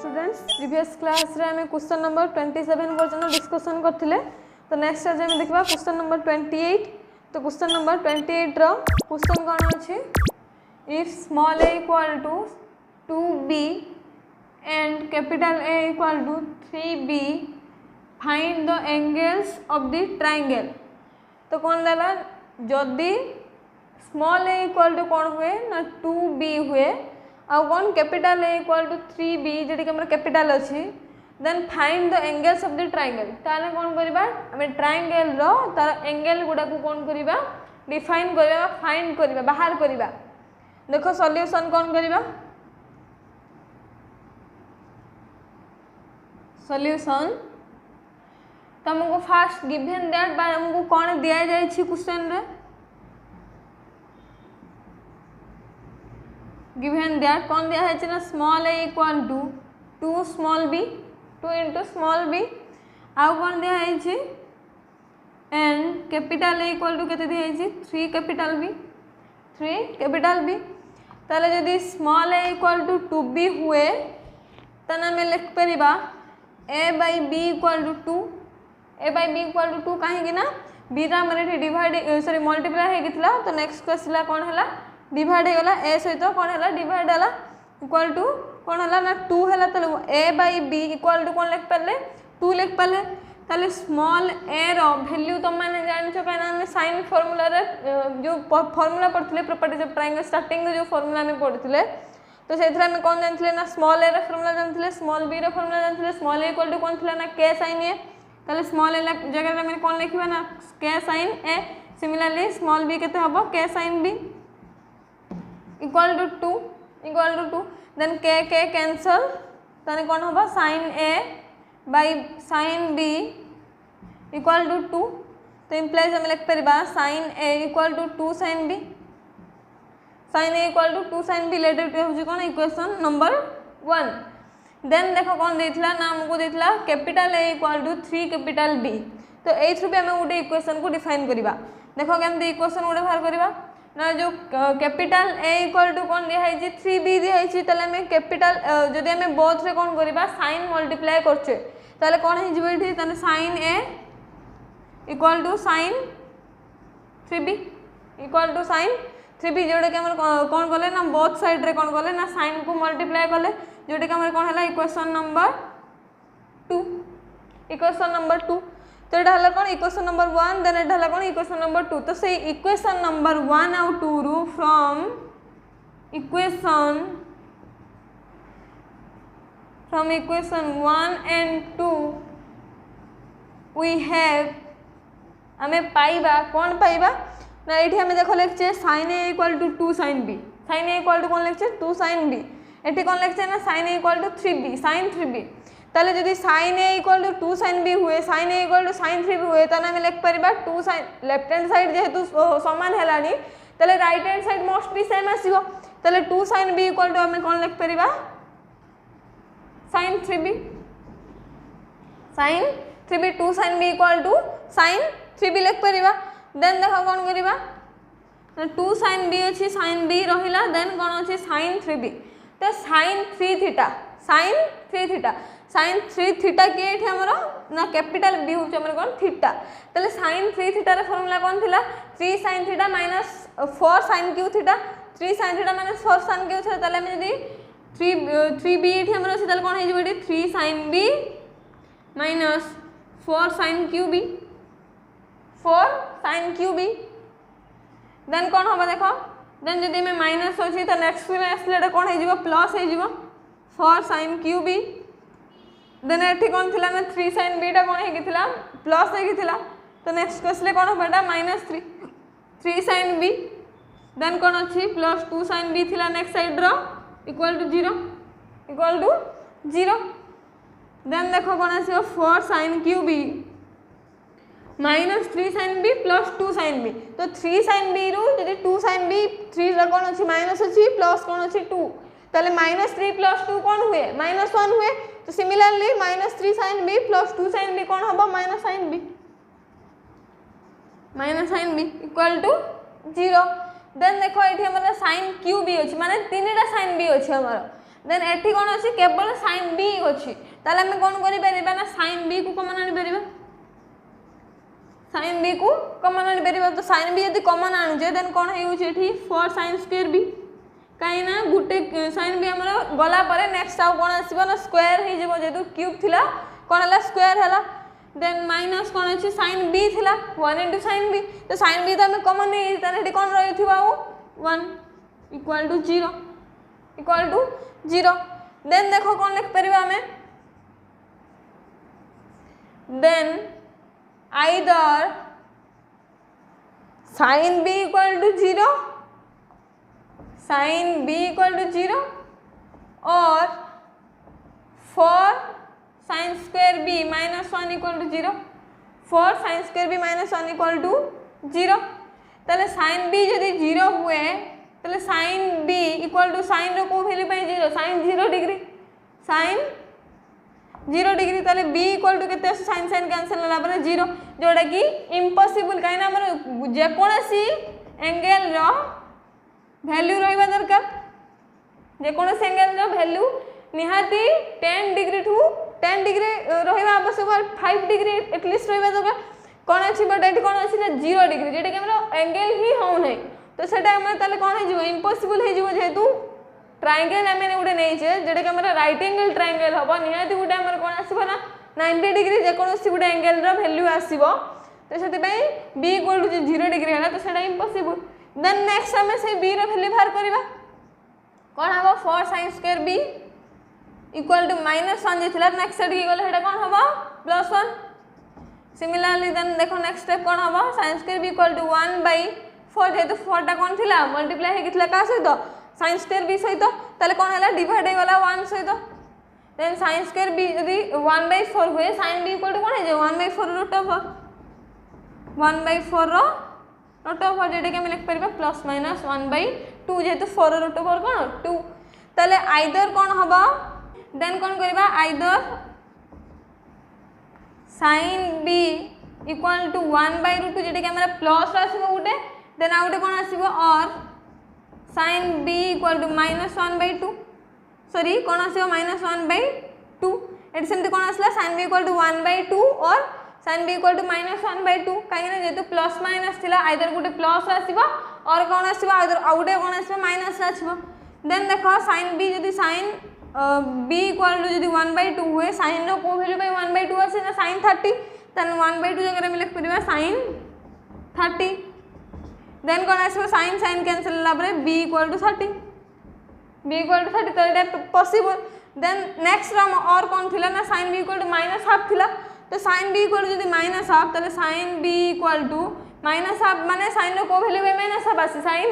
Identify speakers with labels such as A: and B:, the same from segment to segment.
A: Students previous class रे हमें question number 27 पर्यंत डिस्कशन करथिले। तो नेक्स्ट आज हम देखबा क्वेश्चन नंबर 28। तो क्वेश्चन नंबर 28 रो क्वेश्चन कोन अछि, if small a equal to 2b and capital A equal to 3b find the angles of the triangle। तो कौन देला, जदि स्मॉल a इक्वल टू कौन हुए ना 2b हुए आउ कौन capital A equal to 3b जेटी हमर कैपिटल अछि, then find the angles of the triangle. ताले कौन करबा, हमें ट्रायंगल रो तार एंगल गुडा को कौन करबा, डिफाइन करबा, फाइंड करबा, बाहर करबा। देखो सॉल्यूशन कौन करबा, सॉल्यूशन तुमको फास्ट गिवन दैट बाय हमको कौन दिया जाय छी क्वेश्चन रे, गिवन दैट कौन दिया है ना, small a equal to 2 small b 2 into small b आउ कौन दिया है छी, and capital A equal to केते दिया है छी 3 कैपिटल B 3 कैपिटल B। ताले यदि small a equal to 2b हुए तने में लिख परिबा a by b equal to 2 a by b equal to 2 काहे कि ना b रा माने डिवाइड सॉरी मल्टीप्लाई हे कितला। तो नेक्स्ट क्वेश्चन कौन हला, डिवाइड हे गला a सहित कौन हला डिवाइड हला इक्वल टू कौन हला ना 2 हला। तले a by b equal to कौन लिख परले 2 लिख परले। ताले स्मॉल a रो वैल्यू तुम माने जानछो काना हम साइन फार्मूला रे जो फार्मूला पढ़थिले प्रॉपर्टीज ऑफ ट्रायंगल स्टार्टिंग जो फार्मूला में पढ़थिले, तो सेथरा में कौन जानथिले ना स्मॉल a रो फार्मूला जानथिले, स्मॉल b रो फार्मूला जानथिले। स्मॉल a इक्वल टू कौन थिला ना k sin a, ताले स्मॉल a जगह में कौन लिखबा ना k sin a। Similarly small b केते हबो k sin b equal to 2 equal to 2, then k k cancel तने कौन होबा sin a by sin b equal to 2। तो इंप्लाइज हम लिख परिबा sin a equal to 2 sin b, sin a equal to 2 sin b related हो कौन equation number 1। Then देखो कौन देथिला ना हमको देथिला capital A equal to 3 capital B। तो ए थ्रू पे हमें गोटे इक्वेशन को डिफाइन करिबा। देखो केमते इक्वेशन गोटे बाहर करिबा ना, जो कैपिटल A इक्वल टू कौन दिया है 3b दिया है, तले हमें कैपिटल जदि हमें बोथ रे कौन करिबा साइन मल्टीप्लाई करछे तले कौन हे जिवो एठी, तने sin A equal to sin 3b equal to sin 3b जोडे के हमर कौन करले ना बोथ साइड रे कौन करले ना साइन को मल्टीप्लाई करले, जोडे के हमर कौन हला इक्वेशन नंबर 2 इक्वेशन नंबर 2। तो एटा हला कौन इक्वेशन नंबर 1, देन एटा हला कौन इक्वेशन नंबर 2। तो से इक्वेशन नंबर 1 और 2 रू from equation 1 and 2 we have हमें पाइबा कौन पाइबा ना, एठी हमें देखो लेखचे sin a equal to 2 sin b, sin a equal to कौन लेखचे 2 sin b, एठी कौन लेखचे ना sin a equal to 3b sin 3b। ताले यदि sin a equal to 2 sin b हुए, sin a equal to sin 3b हुए, ताने हमें लिख परिबा 2 sin लेफ्ट हैंड साइड जेहेतु समान हेलानी ताले राइट हैंड साइड मोस्ट भी सेम आसीबो। ताले 2 sin b इक्वल टू हमें कौन लिख परिबा sin 3b, sin 3b 2 sin b equal to sin 3b लिख परिबा। देन देखो कौन करिबा 2 sin b अछि sin b रहिला, देन कौन अछि sin 3b। तो sin 3 theta sin 3 theta sin 3 theta के एठी हमरो ना कैपिटल B होछ हमर कौन थीटा। तले sin 3 थीटा रे फार्मूला कौन थिला 3 sin theta minus 4 sin q theta, 3 sin theta minus 4 sin q theta. तले हम यदि 3b एठी हमरो अछि तले कौन हे जेबे 3 sin b minus 4 sin qb 4 sin qb। Then कौन होबा देखो, देन यदि में माइनस अछि त नेक्स्ट में आसले कौन हे जिवो प्लस हे जिवो 4 sin qb। देन एठी कौन थिला ना 3 sin b टा कौन हे किथिला प्लस हे किथिला। तो नेक्स्ट क्वेश्चन कौन होबाटा -3 sin b, देन कौन अछि प्लस 2 sin b थिला नेक्स्ट साइड रो equal to 0 equal to 0। Then देखो कौन आसीबो 4 sin qb minus 3 sin b plus 2 sin b। तो 3 sin b रू यदि 2 sin b 3 रा कौन अछि माइनस अछि प्लस कौन अछि 2, तले -3 प्लस 2 कौन हुए -1 हुए। तो similarly -3 sin b plus 2 sin b कौन होबो minus sin b equal to 0। Then देखो एठी हमर sin qb अछि माने तीनटा sin b अछि हमर, देन एठी कौन अच्छी केवल sin b अच्छी ताले आम कौन करें ना sin b को कमन आनी sin b को कमन आनी तो sin b यदि कमन आणुचे देन कौन होठी 4 sin स्क्वायर b कहीं ना गोटे sin b आमर गला पर नेक्स्ट आउ कौन आसो ना स्क्वायर हो जेतु क्यूब थिला कौन है स्क्वायर है देन माइनस कौन अच्छी sin b थिला 1 into sin b तो sin b तो आम कमन नहीं ताले कौन रही आउ 1 इक्वल टू 0 देन देखो कौन लिख पार आम then either sin b equal to 0 sin b equal to 0 और 4 sin square b minus 1 equal to 0 4 sin square b minus 1 equal to 0 ताले sin b जदि 0 हुए ताले sin b equal to sin रो को वैल्यू पाई 0 sin 0 डिग्री sin 0 डिग्री ताले b equal to केते sin sin कैंसिल होला पर 0 जोड़ा कि इम्पॉसिबल काई ना हमर जे कोनसी एंगल रो वैल्यू रहिबा दरकार जे कोनसी एंगल रो वैल्यू निहाती 10 डिग्री टू 10 डिग्री रहिबा आवश्यक 5 डिग्री एटलीस्ट रहिबा दरकार कोन अछि बट एटी कोन अछि ना 0 डिग्री जेटा कि हमर एंगल ही हो नै तो सेटा हमर ताले कोन हे जिवो इम्पॉसिबल हे जिवो जेतु ट्रायंगल आमे गोटे नहीं जेटा कि आम राइट एंगल ट्रायंगल हम निहाती गोटे आम कौन आसो ना 90 डिग्री जेकोसी गोटे एंगल वैल्यू आसो तो से बी इक्वल टू 0 डिग्री है तो सेटा इम्पॉसिबल देन नेक्स्ट आम से बी वैल्यू बाहर करवा कौन हम 4 sin square B equal to -1 जो नेक्स्ट साइड की गले कौन हम +1 सिमिलरली देन देखो नेक्स्ट स्टेप कौन हम sin square B equal to 1/4 जेहेतु 4 टा कौन थिला मल्टीप्लाई होता क्या सहित sin स्क्वायर b सहित ताले कौन है डिवाइड हो गला 1 सहित देन sin स्क्वायर b यदि 1/4 हुए sin b इक्वल टू कौन है 1/4 रूट ओवर 1/4 रो रूट ओवर जेटा कि हम लिख परबा प्लस माइनस 1/2 जेहेतु 4 रूट ओवर कौन 2 ताले आइदर कौन हबा देन कौन करबा either sin b equal to 1/2 जेटा कि हमरा प्लस आसीबो गुटे देन आ गुटे कौन आसीबो और sin b equal to -1/2 sorry कौन आसीबो -1/2 एट सेमती कौन आसला sin b इक्वल टू 1/2 और sin b इक्वल टू -1/2 कहीं ना जेतु प्लस माइनस थिला आइदर गुटे प्लस आसीबो और कौन आसीबो आइदर आ गुटे कौन आसीबो माइनस आसीबो देन देखो sin b जदि sin b इक्वल टू जदि 1/2 हुए sin रो को वैल्यू बाय 1/2 आसे ना sin 30 तन 1/2 जगह में लिख परबा sin 30 देन कौन आसो sin sin कैंसिल होला पर b equal to 30 b equal to 30 तो एटा पॉसिबल देन नेक्स्ट राम और कौन थिला ना sin b इक्वल टू -1/2 थिला तो sin b इक्वल टू जदि -1/2 तले sin b इक्वल टू -1/2 माने sin रो को वैल्यू बे -1/2 आसे sin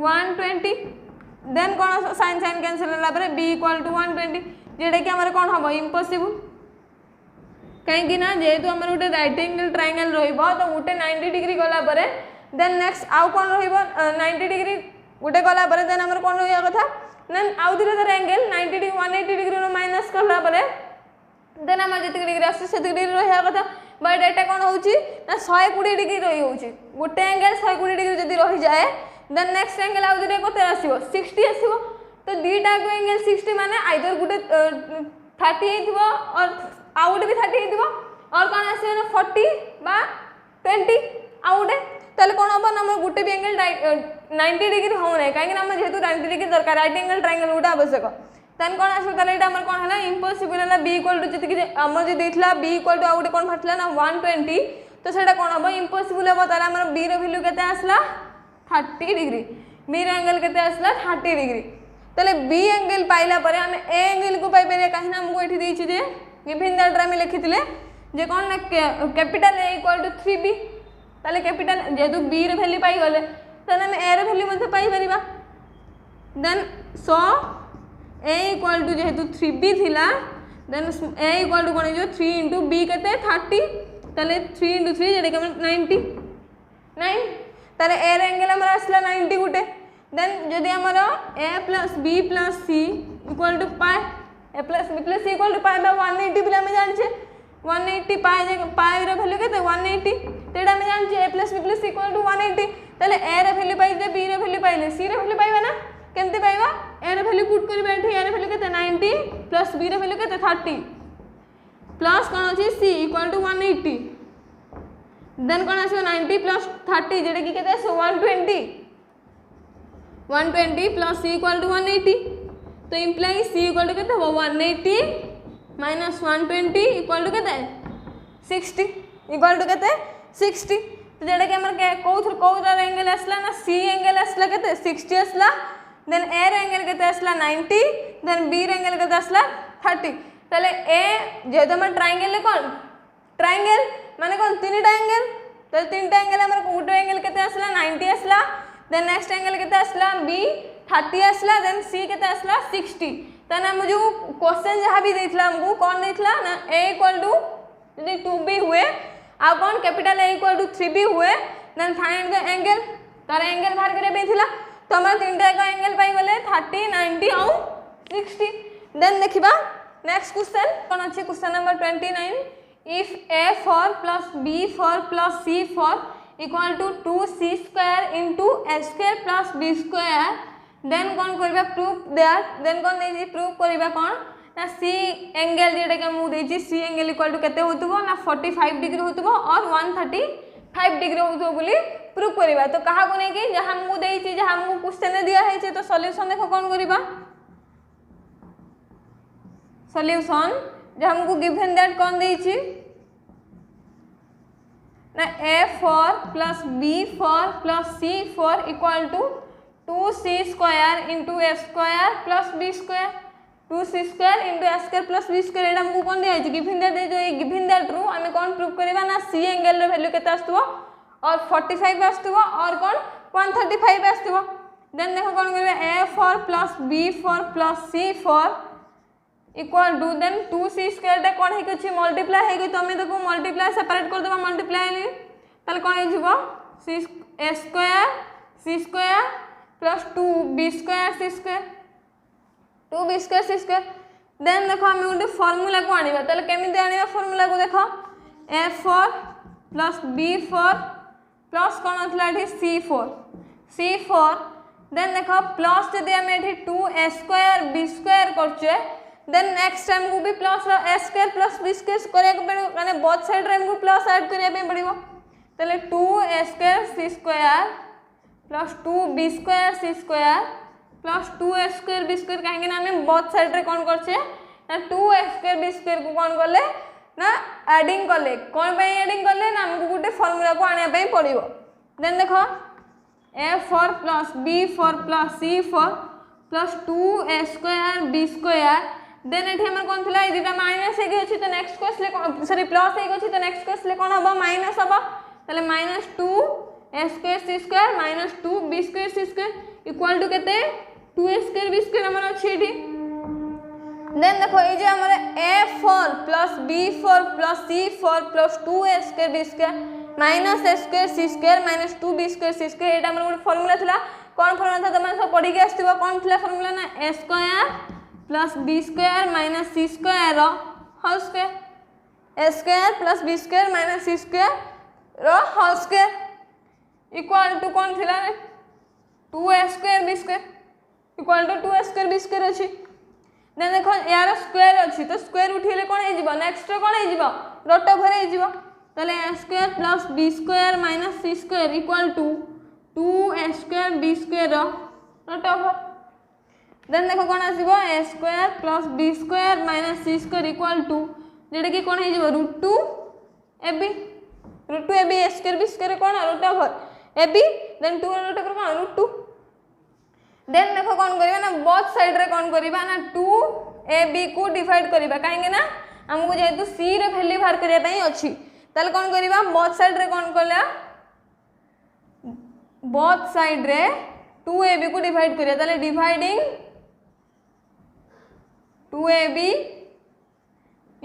A: 120 देन कौन sin sin कैंसिल होला पर b इक्वल टू 120 जेडे कि हमर कौन हबो इम्पॉसिबल कहीं ना जेहेतु आम गोटे राइट एंगल ट्रायंगल रहिबो तो गोटे 90 डिग्री गला परे देन नेक्स्ट आउ कौन रहिबो 90 डिग्री गोटे गला परे देन हमर कौन रहिया कथा देन आउ धीरे धीरे angle 90 degree 180 degree rho minus करला परे देन हमर जति डिग्री आसे से डिग्री रहिया कथा बट एटा कौन होउची ना 120 डिग्री रहि होउची गोटे एंगल 120 डिग्री जदि रहि जाए देन नेक्स्ट एंगल आउ धीरे कोते आसीबो 60 आसीबो तो दीटा को एंगल 60 माने आइदर गोटे 30 हेथिबो और आउट भी 30 हेथिबो और कौन आसीबो ना 40 बा 20 आउट ताले कौन हम ना गोटे भी एंगल 90 डिग्री हो ना कहीं ना जेहेतु 90 डिग्री दरकार राइट एंगल ट्रायंगल गोटे आवश्यक देन कौन आसीबो ताले एटा हमर कौन हला इम्पॉसिबल हला b इक्वल टू जति कि हमर जे देथला b इक्वल टू आउट कौन फाटला ना 120 तो सेटा कौन हम इम्पॉसिबल हो ताले हमर b रो वैल्यू केते आसला 30 डिग्री b रो एंगल केते आसला 30 डिग्री ताले b एंगल पाइला परे हम a एंगल को पाइ पेरे काहे ना हमको एठी देछि जे गिवन दैट रे में लिखिथिले जे कौन ना capital a equal to 3b ताले कैपिटल जेतु b रे वैल्यू पाई गले तने हम a रे वैल्यू मध्ये पाई परिबा then so a equal to जेतु 3b थिला देन a इक्वल टू कोन जो 3 into b केते 30 ताले 3 into 3 जेडे के 90 9 ताले a रे एंगल हमर आसला 90 गुटे देन जदि हमर a plus b plus c equal to pi a plus b plus c equal to pi बा 180 बिला हम जान छे 180 पाई रे वैल्यू केते 180 तेडा हम जान छे a plus b plus c equal to 180 ताले a रे वैल्यू पाई जे b रे वैल्यू पाइले c रे वैल्यू पाइबा ना केमती पाइबा ए रे वैल्यू पुट करबा एठी ए रे वैल्यू केते 90 प्लस बी रे वैल्यू केते 30 प्लस कोन अछि सी इक्वल टू 180 देन कोन आसी 90 प्लस 30 जेडे की केते 120 प्लस सी इक्वल टू 180 तो इम्प्लाई सी इक्वल टू केते हो 180 माइनस 120 इक्वल टू केते 60 इक्वल टू केते 60 तो जेडे कि हमर कोथर एंगल आसला ना सी एंगल आसला केते 60 आसला देन ए रे एंगल केते आसला 90 देन बी रे एंगल केते आसला 30 तले ए जेतो हम ट्रायंगल कोन ट्रायंगल माने कोन तीनटा एंगल तो तीनटा एंगल हमर गोटे एंगल केते आसला 90 आसला देन नेक्स्ट एंगल केते आसला बी 30 आसला देन सी केते आसला 60 तने हम जो क्वेश्चन जहां भी देथला हमको कोन देथला ना a इक्वल टू यदि 2b हुए आ कोन capital A equal to 3b हुए देन फाइंड द एंगल तार एंगल बाहर करे बेथिला तो हम तीनटा का एंगल पाई गले 30 90 और 60 देन देखिबा नेक्स्ट क्वेश्चन कोन अछि question number 29 if a4 plus b4 plus c4 equal to 2c square into a square plus b square then कोन करबा प्रूफ दैट देन कोन देजी प्रूफ करबा कोन ना c एंगल जेटा के मु देजी c एंगल इक्वल टू केते होतबो ना 45 डिग्री होतबो और 135 डिग्री होतबो बोली प्रूफ करबा तो कहा को नै कि जहां मु देजी जहां मु क्वेश्चन दिया है छै तो सॉल्यूशन देखो कोन करबा सॉल्यूशन जब हमको गिवन दैट कौन देछि ना a4 plus b4 plus c4 equal to 2c square into a square plus b square 2c square into a square plus b square एटा हमको कौन दिया है गिवन दैट जो गिवन दैट रू हमें कौन प्रूफ करबा ना c एंगल रो वैल्यू केते आस्तबो और 45 आस्तबो और कौन 135 आस्तबो देन देखो कौन करबा a4 plus b4 plus c4 equal to then 2c square टा कोन है कि मल्टीप्लाई है कि तो हमें देखो मल्टीप्लाई सेपरेट कर देबा मल्टीप्लाई ले ताले कोन है जीवो c square plus 2b square c square 2b square c square then देखो हमें उठे फार्मूला को आनिबा ताले केमिति आनिबा फार्मूला को देखो a4 प्लस b4 प्लस कोन अथला एठी c4 देन देखो प्लस जदि हम एठी 2a स्क्वायर b स्क्वायर करछे देन नेक्स्ट टाइम को भी plus a square plus b square करे को पड़ो माने बोथ साइड रे हमको प्लस ऐड करिया पे पड़िबो तले 2a square c square plus 2b square c square plus 2a square b square काहे ना हम बोथ साइड रे कोन करछे ना 2a स्क्वायर b स्क्वायर को कोन करले ना एडिंग करले कोन पे एडिंग करले ना हमको गुटे फार्मूला को आनिया पे पड़िबो देन देखो a4 plus b4 plus c4 plus 2a square b square then एठी हमर कोन थला इदिटा माइनस हे अछि तो नेक्स्ट क्वेश्चन ले सॉरी प्लस हे अछि तो नेक्स्ट क्वेश्चन ले कोन हबो माइनस हबो तले minus 2 a square c square minus 2 b square c square equal to केते 2a स्क्वायर b स्क्वायर हमर अछि एठी देन देखो ए जे हमर a4 plus b4 plus c4 plus 2a square b square minus a square c square minus 2b square c square एटा हमर formula थला कोन formula था तमे सब पढी के आस्थिबो कोन थला फार्मूला ना a square plus b square minus c square whole square a square plus b square minus c square रो होल स्क्वायर इक्वल टू कोन थिला 2a square b square equal to 2a square b square अछि then देखो यार square अछि तो square उठिले कोन हे जिवो नेक्स्ट कोन हे जिवो रूट ओवर हे जिवो तले a square plus b square minus c square equal to 2a square b square रो रूट ओवर देन देखो कोन आसीबो a square plus b square minus c square equal to जेडे कि कोन हे जिवो √2ab a square b square कोन root over ab then 2 root over कोन √2 देन देखो कोन करबा ना बोथ साइड रे कोन करबा ना 2ab को डिवाइड करबा काहेंगे ना हमको जेतु c रे वैल्यू बाहर करिया पई अछि तले कोन करबा बोथ साइड रे कोन करला बोथ साइड रे 2ab को डिवाइड करिया तले dividing 2ab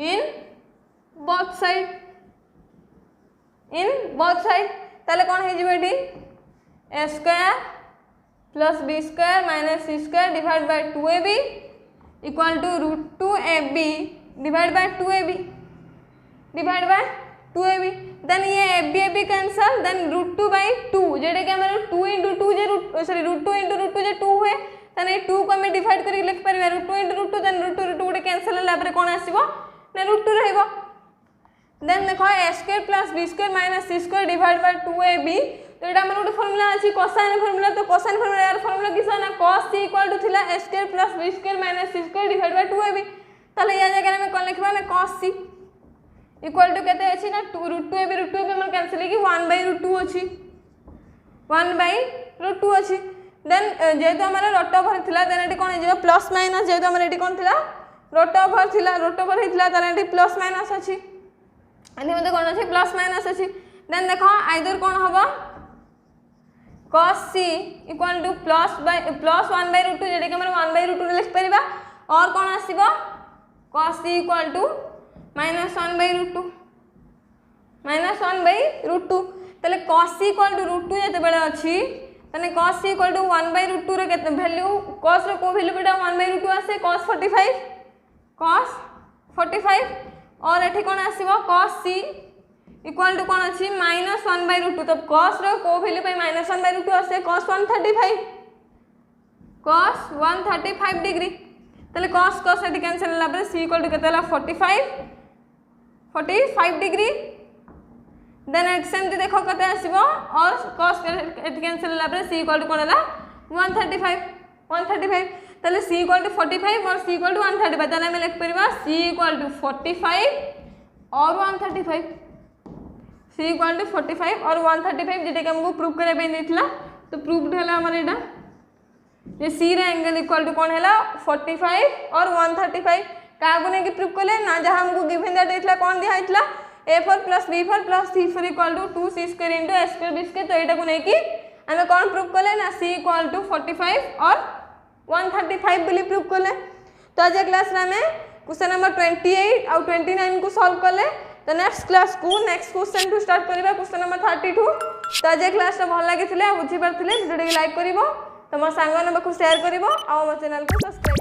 A: in both side ताले कौन है जीवो एठी a square plus b square minus c square divide by 2ab equal to √2ab divide by 2ab then ये ab कैंसिल देन √2/2 जेडे के हमर 2 * 2 जे √2 * √2 जे 2 हुए ताने 2 को हम डिवाइड करके लिख परिबा √2 * √2 देन √2 गोटे कैंसिल होला पर कोन आसीबो ना √2 रहइबो देन देखो a² + b² - c² divide by 2ab तो एटा हमर गोटे फार्मूला अछि कोसाइन फार्मूला तो कोसाइन फार्मूला यार फार्मूला किसा ना cos c = थिला a² + b² - c² divide by 2ab ताले या जगह में कोन लिखबा ना cos c इक्वल टू केते अछि ना √2ab हमर कैंसिल कि 1/√2 अछि 1/√2 अछि देन जेतो हमर रट ओवर थिला देन एटी कोन जेबो प्लस माइनस जेतो हमर एटी कोन थिला रट ओवर थिला रट ओवर हितला तार एटी प्लस माइनस अछि एनी मते कोन अछि प्लस माइनस अछि देन देखो आइदर कोन होबो cos c equal two plus 1/√2 JD के हमर 1/√2 लिख परिबा और कोन आसीबो cos c इक्वल टू -1/√2 -1/√2 तले cos c इक्वल टू √2 जते बेले अछि तने cos c इक्वल टू 1/√2 रे केते वैल्यू cos रो को वैल्यू बेटा 1/√2 आसे cos 45 और एठी कोन आसीबो cos c इक्वल टू कोन अछि -1/√2 तब cos रो को वैल्यू पे -1/√2 आसे cos 135 डिग्री तले cos एठी कैंसिल होला पर c इक्वल टू केते होला 45 डिग्री देन एक्सेंट देखो कते आसीबो और cos एठी कैंसिल होला पर c इक्वल टू कोन होला 135 तले c इक्वल टू 45 और c इक्वल टू 135 तले हम लिख परिबा c इक्वल टू 45 और 135 c इक्वल टू 45 और 135 जेटे के हमको प्रूव करे पे देथिला तो प्रूव्ड होला हमर एटा जे c रे एंगल इक्वल टू कोन होला 45 और 135 का गुने की प्रूव करले ना जहां हमको गिवन दैट देथिला कोन दिया हितला a4 + b4 + c4 equal to 2c² * a² b² तो एटा गुने की हमें कोन प्रूव करले ना c इक्वल टू 45 और 135 बिली प्रूव करले तो आज क्लास रे में क्वेश्चन नंबर 28 और 29 को सॉल्व करले तो नेक्स्ट क्लास को नेक्स्ट क्वेश्चन टू स्टार्ट करिबा क्वेश्चन नंबर 32 तो आज क्लास रे भल लागिथिले बुझी परथिले वीडियो के लाइक करिवो तम सांग नंबर को शेयर करिवो आ हमर चैनल को सब्सक्राइब